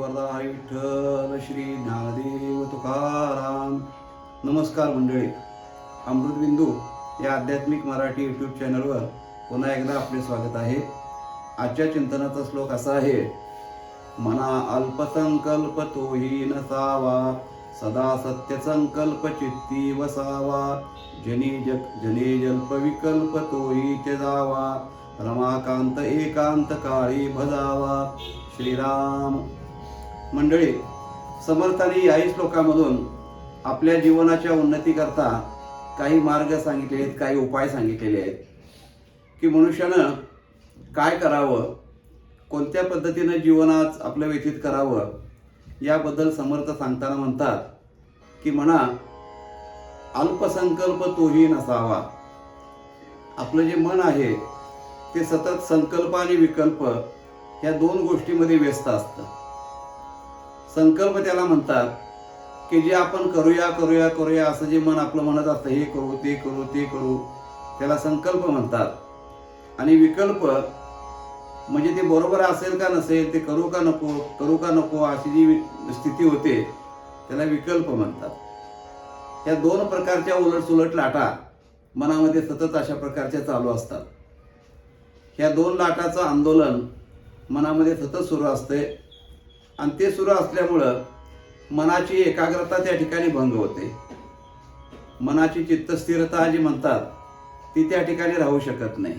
वरदाई विठ्ठल श्री ज्ञानदेव तुकाराम. नमस्कार मंडळी, अमृतबिंदू या आध्यात्मिक मराठी यूट्यूब चॅनलवर पुन्हा एकदा आपले स्वागत आहे. आजच्या चिंतनाचा श्लोक असा आहे: मना अल्पसंकल्प तोही नसावा, सदा सत्यसंकल्प चित्ती वसावा. जने जल्प विकल्प तोही त्यजावा, रमाकांत एकांत काळी भजावा. श्रीराम. मंडळी, समर्थांनी याही श्लोकामधून आपल्या जीवनाच्या उन्नतीकरता काही मार्ग सांगितले आहेत, काही उपाय सांगितलेले आहेत की मनुष्यानं काय करावं, कोणत्या पद्धतीनं जीवनात आपलं व्यतीत करावं. याबद्दल समर्थ सांगताना म्हणतात की म्हणा अल्पसंकल्प तोही नसावा. आपलं जे मन आहे ते सतत संकल्प आणि विकल्प ह्या दोन गोष्टीमध्ये व्यस्त असतं. संकल्प त्याला म्हणतात की जे आपण करूया करूया करूया असं जे मन आपलं म्हणत असतं, हे करू ते करू ते करू, त्याला संकल्प म्हणतात. आणि विकल्प म्हणजे ते बरोबर असेल का नसेल, ते करू का नको अशी जी स्थिती होते त्याला विकल्प म्हणतात. या दोन प्रकारच्या उलटसुलट लाटा मनामध्ये सतत अशा प्रकारच्या चालू असतात. ह्या दोन लाटाचं आंदोलन मनामध्ये सतत सुरू असते आणि ते सुरू असल्यामुळं मनाची एकाग्रता त्या ठिकाणी भंग होते. मनाची चित्तस्थिरता जी म्हणतात ती त्या ठिकाणी राहू शकत नाही.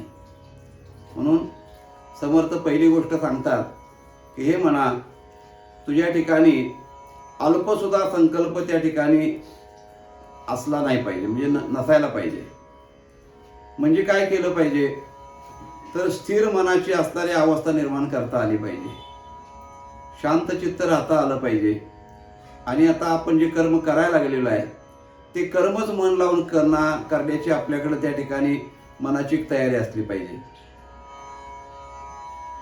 म्हणून समर्थ पहिली गोष्ट सांगतात की हे मना, तुझ्या ठिकाणी अल्पसुद्धा संकल्प त्या ठिकाणी असला नाही पाहिजे, म्हणजे नसायला पाहिजे. म्हणजे काय केलं पाहिजे तर स्थिर मनाची असणारी अवस्था निर्माण करता आली पाहिजे, शांत चित्त राहता आलं पाहिजे. आणि आता आपण जे कर्म करायला लागलेलो आहे ते कर्मच मन लावून करण्याची आपल्याकडे त्या ठिकाणी मनाची तयारी असली पाहिजे.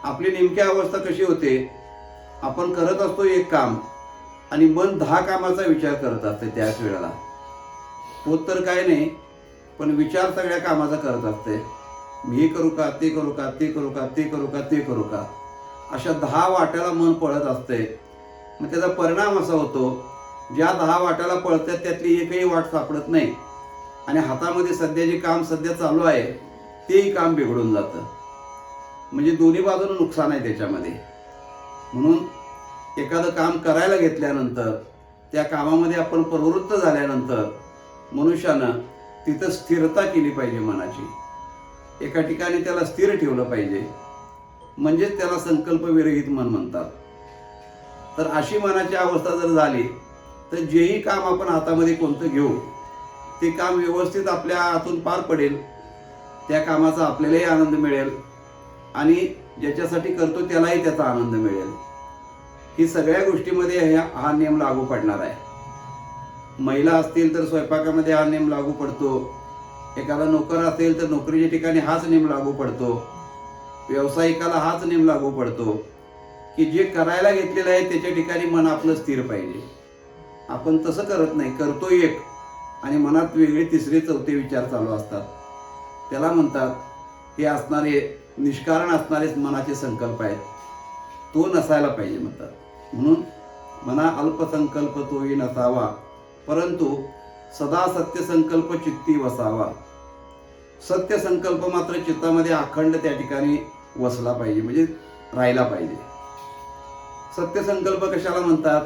आपली नेमकी अवस्था कशी होते, आपण करत असतो एक काम आणि मन 10 कामाचा विचार करत असते. त्याच वेळेला होत तर काय नाही, पण विचार सगळ्या कामाचा करत असते. मी हे करू का, ते करू का, ते करू का, ते करू का, ते करू का, अशा 10 वाट्याला मन पळत असते. मग त्याचा परिणाम असा होतो, ज्या 10 वाट्याला पळतात त्यातली एकही वाट सापडत नाही आणि हातामध्ये सध्या जे काम सध्या चालू आहे तेही काम बिघडून जातं. म्हणजे दोन्ही बाजूनं नुकसान आहे त्याच्यामध्ये. म्हणून एखादं काम करायला घेतल्यानंतर त्या कामामध्ये आपण प्रवृत्त झाल्यानंतर मनुष्यानं तिथं स्थिरता केली पाहिजे मनाची. एका ठिकाणी त्याला स्थिर ठेवलं पाहिजे, म्हणजेच त्याला संकल्पविरहित मन म्हणतात. तर अशी मनाची अवस्था जर झाली तर जेही काम आपण हातामध्ये कोणतं घेऊ ते काम व्यवस्थित आपल्या हातून पार पडेल, त्या कामाचा आपल्यालाही आनंद मिळेल आणि ज्याच्यासाठी करतो त्यालाही त्याचा आनंद मिळेल. ही सगळ्या गोष्टीमध्ये हा नियम लागू पडणार आहे. महिला असतील तर स्वयंपाकामध्ये हा नियम लागू पडतो. एखादा नोकर असेल तर नोकरीच्या ठिकाणी हाच नियम लागू पडतो. व्यावसायिकाला हाच नियम लागू पडतो की जे करायला घेतलेलं आहे त्याच्या ठिकाणी मन आपलं स्थिर पाहिजे. आपण तसं करत नाही, करतो एक आणि मनात वेगळे तिसरे चौथे विचार चालू असतात. त्याला म्हणतात हे असणारे निष्कारण असणारे मनाचे संकल्प आहेत. तो नसायला पाहिजे म्हणतात. म्हणून मना अल्पसंकल्प तोही नसावा, परंतु सदा सत्यसंकल्प चित्ती वसावा. सत्य संकल्प मात्र चित्तामध्ये अखंड त्या ठिकाणी वसला पाहिजे, म्हणजे राहिला पाहिजे. सत्य संकल्प कशाला म्हणतात?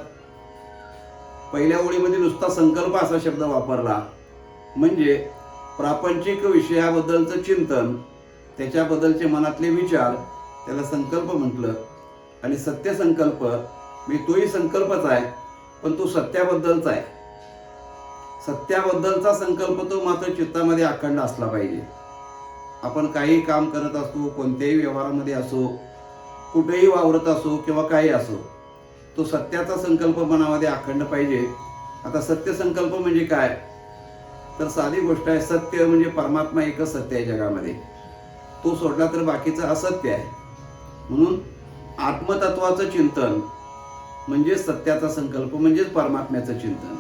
पहिल्या ओळीमध्ये नुसता संकल्प असा शब्द वापरला म्हणजे प्रापंचिक विषयाबद्दलचं चिंतन, त्याच्याबद्दलचे मनातले विचार, त्याला संकल्प म्हटलं. आणि सत्य संकल्प म्हणजे तोही संकल्पच आहे, पण तो सत्याबद्दलचा आहे. सत्याबद्दलचा संकल्प तो मात्र चित्तामध्ये अखंड असला पाहिजे. आपण काही काम करत असतो, कोणत्याही व्यवहारामध्ये असो, कुठेही वावरत असो किंवा काही असो, तो सत्याचा संकल्प मनामध्ये अखंड पाहिजे. आता सत्य संकल्प म्हणजे काय तर साधी गोष्ट आहे. सत्य म्हणजे परमात्मा एकच सत्य आहे जगामध्ये, तो सोडला तर बाकीचं असत्य आहे. म्हणून आत्मतत्वाचं चिंतन म्हणजे सत्याचा संकल्प, म्हणजेच परमात्म्याचं चिंतन.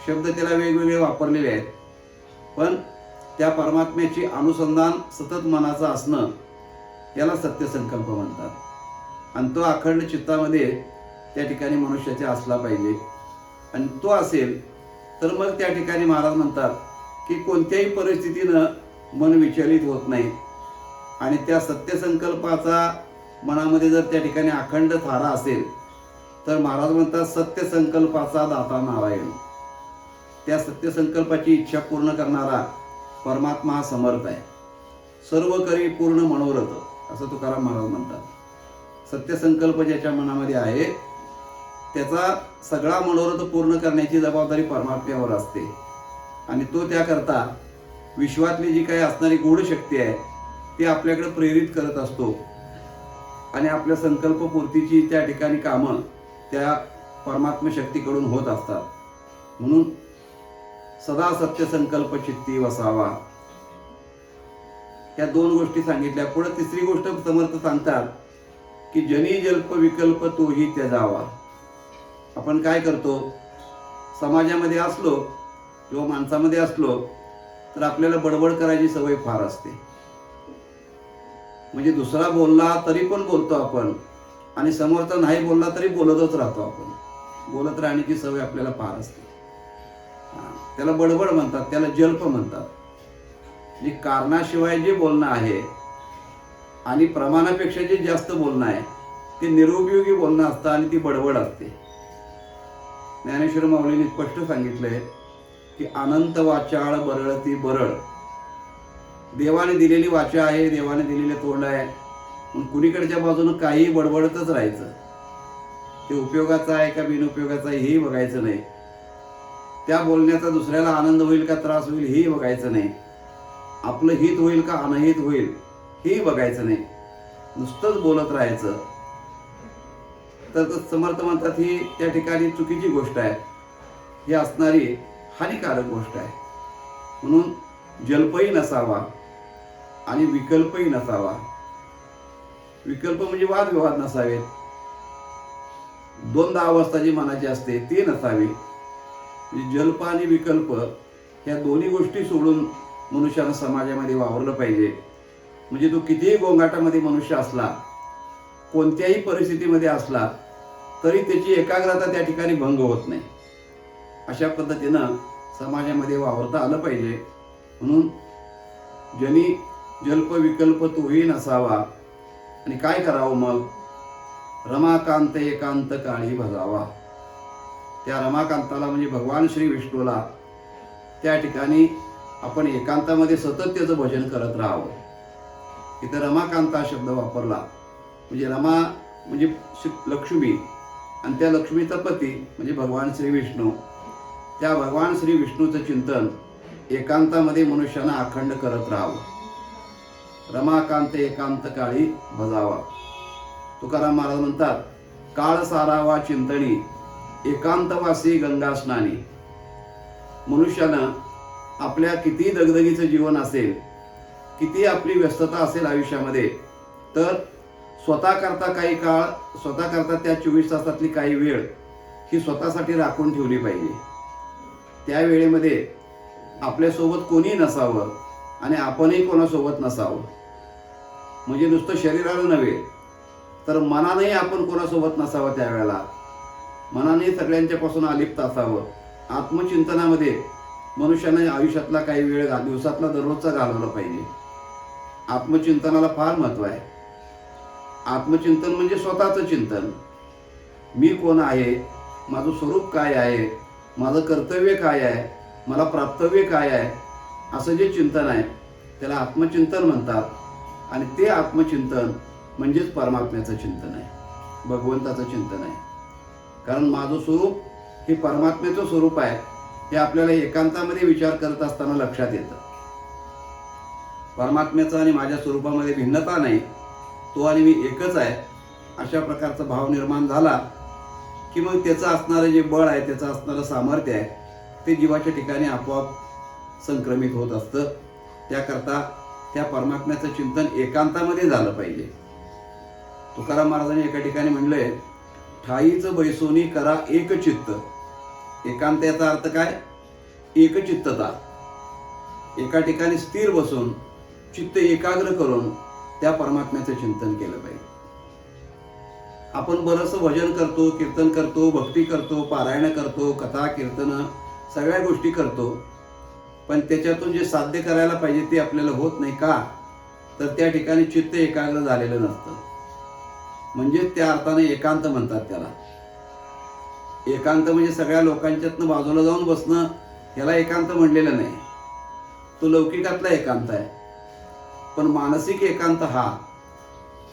शब्द त्याला वेगवेगळे वापरलेले आहेत, पण त्या परमात्म्याची अनुसंधान सतत मनाचं असणं याला सत्य संकल्प म्हणतात. आणि तो अखंड चित्तामध्ये त्या ठिकाणी मनुष्याच्या असला पाहिजे. आणि तो असेल तर मग त्या ठिकाणी महाराज म्हणतात की कोणत्याही परिस्थितीनं मन विचलित होत नाही. आणि त्या सत्यसंकल्पाचा मनामध्ये जर त्या ठिकाणी अखंड थारा असेल तर महाराज म्हणतात सत्यसंकल्पाचा दाता नारायण. त्या सत्यसंकल्पाची इच्छा पूर्ण करणारा परमात्मा हा समर्थ आहे. सर्व करी पूर्ण मनोरथ असं तुकाराम महाराज म्हणतात. सत्यसंकल्प ज्याच्या मनामध्ये आहे त्याचा सगळा मनोरथ पूर्ण करण्याची जबाबदारी परमात्म्यावर असते. आणि तो त्याकरता विश्वातली जी काही असणारी गूढ शक्ती आहे ती आपल्याकडे प्रेरित करत असतो. आणि आपल्या संकल्पपूर्तीची त्या ठिकाणी कामं त्या परमात्म शक्तीकडून होत असतात. म्हणून सदा सत्यसंकल्प चित्ती वसावा. या दोन गोष्टी सांगितल्या. पुढे तिसरी गोष्ट समर्थ सांगतात की जनी जल्प विकल्प तोही त्यजावा. आपण काय करतो, समाजामध्ये असलो किंवा माणसामध्ये असलो तर आपल्याला बडबड करायची सवय फार असते. म्हणजे दुसरा बोलला तरी पण बोलतो आपण, आणि समोरचा नाही बोलला तरी बोलतच राहतो. आपण बोलत राहण्याची सवय आपल्याला फार असते. त्याला बडबड म्हणतात, त्याला जल्प म्हणतात. म्हणजे कारणाशिवाय जे बोलणं आहे आणि प्रमाणापेक्षा जे जास्त बोलणं आहे ते निरुपयोगी बोलणं असतं आणि ती बडबड असते. ज्ञानेश्वर माऊलींनी स्पष्ट सांगितलंय की अनंत वाचाळ बरळती बरळ. देवाने दिलेली वाचा आहे, देवाने दिलेले तोंड आहे, पण कुणीकडच्या बाजूनं काही बडबडतच राहायचं. ते उपयोगाचं आहे का बिनउपयोगाचं आहे हेही बघायचं नाही. त्या बोलण्याचा दुसऱ्याला आनंद होईल का त्रास होईल हेही बघायचं नाही. आपलं हित होईल का अनहित होईल हेही बघायचं नाही. नुसतंच बोलत राहायचं. तर समर्थ म्हणतात ही त्या ठिकाणी चुकीची गोष्ट आहे, ही असणारी हानिकारक गोष्ट आहे. म्हणून जल्पही नसावा आणि विकल्पही नसावा. विकल्प म्हणजे वादविवाद नसावेत. दोनदा अवस्था जी मनाची असते ती नसावी. म्हणजे जल्प आणि विकल्प ह्या दोन्ही गोष्टी सोडून मनुष्यानं समाजामध्ये वावरलं पाहिजे. म्हणजे तो कितीही गोंगाटामध्ये मनुष्य असला, कोणत्याही परिस्थितीमध्ये असला तरी त्याची एकाग्रता त्या ठिकाणी भंग होत नाही. अशा पद्धतीनं समाजामध्ये वावरता आलं पाहिजे. म्हणून जनी जल्प विकल्प तोही नसावा. आणि काय करावं मग, रमाकांत एकांत काळी भजावा. त्या रमाकांताला म्हणजे भगवान श्री विष्णूला त्या ठिकाणी आपण एकांतामध्ये सतत त्याचं भजन करत राहावं. इथं रमाकांता शब्द वापरला म्हणजे रमा म्हणजे लक्ष्मी आणि त्या लक्ष्मीचा पती म्हणजे भगवान श्री विष्णू. त्या भगवान श्री विष्णूचं चिंतन एकांतामध्ये मनुष्यानं अखंड करत राहावं. रमाकांत एकांत काळी भजावा. तुकाराम महाराज म्हणतात काळ सारावा चिंतनी एकांतवासी गंगा स्नानी. मनुष्यानं आपल्या किती दगदगीचं जीवन असेल, किती आपली व्यस्तता असेल आयुष्यामध्ये, तर स्वतःकरता काही काळ, स्वतःकरता त्या 24 तासातली काही वेळ ही स्वतःसाठी राखून ठेवली पाहिजे. त्या वेळेमध्ये आपल्यासोबत कोणी नसावं आणि आपणही कोणासोबत नसावं. म्हणजे नुसतं शरीराला नव्हे तर मनानेही आपण कोणासोबत नसावं. त्यावेळेला मनाने सगळ्यांच्यापासून अलिप्त असावं. आत्मचिंतनामध्ये मनुष्याने आयुष्यातला काही वेळ दिवसातला दररोजचा घालवला पाहिजे. आत्मचिंतनाला फार महत्त्व आहे. आत्मचिंतन म्हणजे स्वतःचं चिंतन. मी कोण आहे, माझं स्वरूप काय आहे, माझं कर्तव्य काय आहे, मला प्राप्तव्य काय आहे, असं जे चिंतन आहे त्याला आत्मचिंतन म्हणतात. आणि ते आत्मचिंतन म्हणजेच परमात्म्याचं चिंतन आहे, भगवंताचं चिंतन आहे. कारण माझं स्वरूप हे परमात्म्याचं स्वरूप आहे हे आपल्याला एकांतामध्ये विचार करत असताना लक्षात येतं. परमात्म्याचं आणि माझ्या स्वरूपामध्ये भिन्नता नाही, तो आणि मी एकच आहे अशा प्रकारचा भाव निर्माण झाला की मग त्याचं असणारं जे बळ आहे, त्याचं असणारं सामर्थ्य आहे ते जीवाच्या ठिकाणी आपोआप संक्रमित होत असतं. त्याकरता त्या परमात्म्याचं चिंतन एकांतामध्ये झालं पाहिजे. तुकाराम महाराजांनी एका ठिकाणी म्हणलंय ठाईचं बैसोनी करा एक चित्त. एकांत याचा अर्थ काय, एकचित्तता. एका ठिकाणी स्थिर बसून चित्त एकाग्र करून त्या परमात्म्याचं चिंतन केलं पाहिजे. आपण बरंचसं भजन करतो, कीर्तन करतो, भक्ती करतो, पारायण करतो, कथा कीर्तन सगळ्या गोष्टी करतो, पण त्याच्यातून जे साध्य करायला पाहिजे ते आपल्याला होत नाही. का? तर त्या ठिकाणी चित्त एकाग्र झालेलं नसतं. म्हणजे त्या अर्थाने एकांत म्हणतात त्याला. एकांत म्हणजे सगळ्या लोकांच्यातनं बाजूला जाऊन बसणं, याला एकांत म्हणलेलं नाही. तो लौकिकातला एकांत आहे. पण मानसिक एकांत हा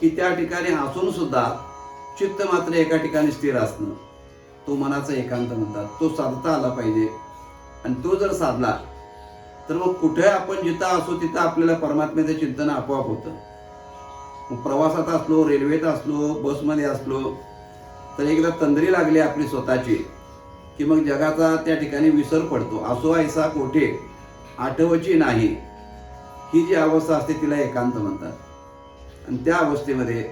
की त्या ठिकाणी असून सुद्धा चित्त मात्र एका ठिकाणी स्थिर असणं, तो मनाचा एकांत म्हणतात. तो साधता आला पाहिजे. आणि तो जर साधला तर मग कुठे आपण जिथं असो तिथं आपल्याला परमात्म्याचं चिंतन आपोआप होतं. मग प्रवासात असलो, रेल्वेत असलो, बसमध्ये असलो, तर एकदा तंद्री लागली आपली स्वतःची की मग जगाचा त्या ठिकाणी विसर पडतो. असो ऐसा कोठे आठवची नाही, ही जी अवस्था असते तिला एकांत म्हणतात. आणि त्या अवस्थेमध्ये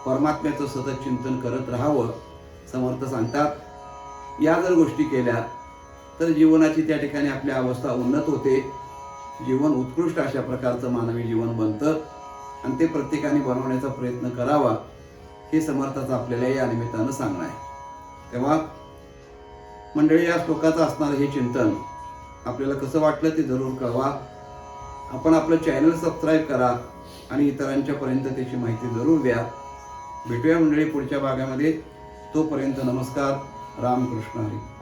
परमात्म्याचं सतत चिंतन करत राहावं. समर्थ सांगतात, या जर गोष्टी केल्या तर जीवनाची त्या ठिकाणी आपली अवस्था उन्नत होते. जीवन उत्कृष्ट अशा प्रकारचं मानवी जीवन बनतं. आणि ते प्रत्येकाने बनवण्याचा प्रयत्न करावा, हे समर्थाचं आपल्याला या निमित्तानं सांगणं आहे. तेव्हा मंडळी, या श्लोकाचं असणारं हे चिंतन आपल्याला कसं वाटलं ते जरूर कळवा. आपण आपलं चॅनल सबस्क्राईब करा आणि इतरांच्यापर्यंत त्याची माहिती जरूर द्या. भेटूया मंडळी पुढच्या भागामध्ये. तोपर्यंत नमस्कार. रामकृष्ण हरी.